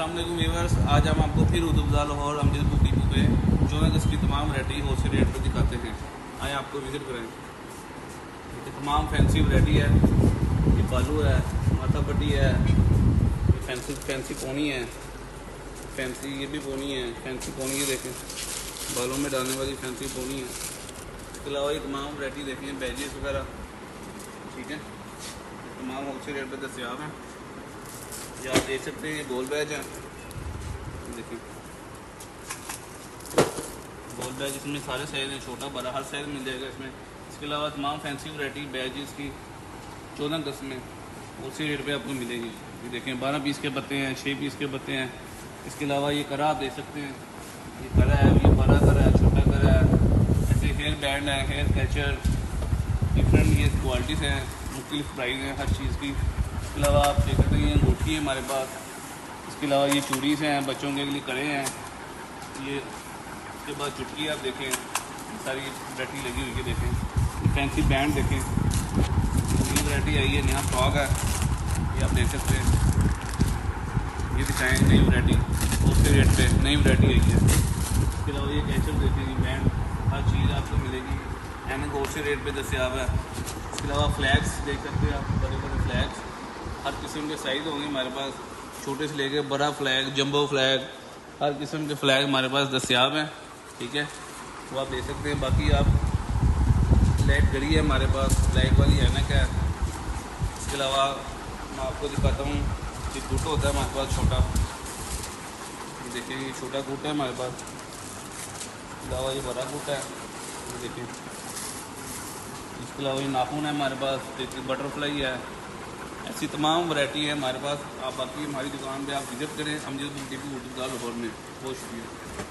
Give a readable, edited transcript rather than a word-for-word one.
अस्सलाम वालेकुम व्यूअर्स, आज हम आपको फिर उदुबदा लाहौर अमजद बुक डिपो पे 14 अगस्त की तमाम वैरायटी होलसेल रेट पर दिखाते हैं। आए आपको विजिट करें। ये तमाम फैंसी वैरायटी है। ये बालू है, माथा पट्टी है, ये फैंसी पोनी है, फैंसी ये भी पोनी है, फैंसी पोनी ये देखें, बालों में डालने वाली फैंसी पोनी है। इसके अलावा ये तमाम वैरायटी देखें, बैजेस वगैरह, ठीक है, तमाम होलसेल रेट पर दस्तियाब हैं। ये आप देख सकते हैं, ये गोल बैज है, देखिए गोल बैज, इसमें सारे साइज़ हैं, छोटा बड़ा हर साइज़ मिल जाएगा इसमें। इसके अलावा तमाम फैंसी वैरायटी बैज इसकी 14 अगस्त में उसी रेट पे आपको मिलेगी। ये देखें 12 पीस के पत्ते हैं, 6 पीस के पत्ते हैं। इसके अलावा ये करा आप देख सकते हैं, ये करा है, ये बड़ा करा है, छोटा करा है। ऐसे हेयर बैंड है, हेयर कैचर, डिफरेंट ये क्वालिटीज़ हैं, मुख्तलिफ प्राइस हैं हर चीज़ की। इसके अलावा आप देख सकते हैं ये अंगूठी है हमारे पास। इसके अलावा ये चूड़ीज़ हैं, बच्चों के लिए कड़े हैं। ये इसके बाद चुटकी आप देखें, सारी वैरायटी लगी हुई है, देखें फैंसी बैंड देखें, नई वैरायटी आई है, नया फ्रॉक है, ये आप देख सकते हैं। ये दिखाएँ नई वैरायटी उसके रेट पे नई वैरायटी आई है। इसके अलावा ये कैचर देखेंगे, बैंड, हर चीज़ आपको मिलेगी एन होलसेल रेट पे दस्तियाब है। इसके अलावा फ्लैग्स देख सकते हैं आप, बड़े बड़े फ्लैग्स, हर किस्म के साइज़ होंगे हमारे पास, छोटे से लेके बड़ा फ्लैग, जंबो फ्लैग, हर किस्म के फ्लैग हमारे पास दस्तियाब हैं, ठीक है, वो आप देख सकते हैं। बाकी आप लाइट घड़ी है हमारे पास, लाइट वाली ऐनक है। इसके अलावा मैं आपको दिखाता हूँ, ये कूट होता है हमारे पास छोटा, देखिए ये छोटा कूट है हमारे पास। इसके अलावा ये बड़ा कूट है, देखिए। इसके अलावा ये नाखून है हमारे पास, देखिए बटरफ्लाई है। ऐसी तमाम वैरायटी है हमारे पास। आप बाकी हमारी दुकान पे आप विज़िट करें, अमजद बुक डिपो लाहौर में। बहुत शुक्रिया।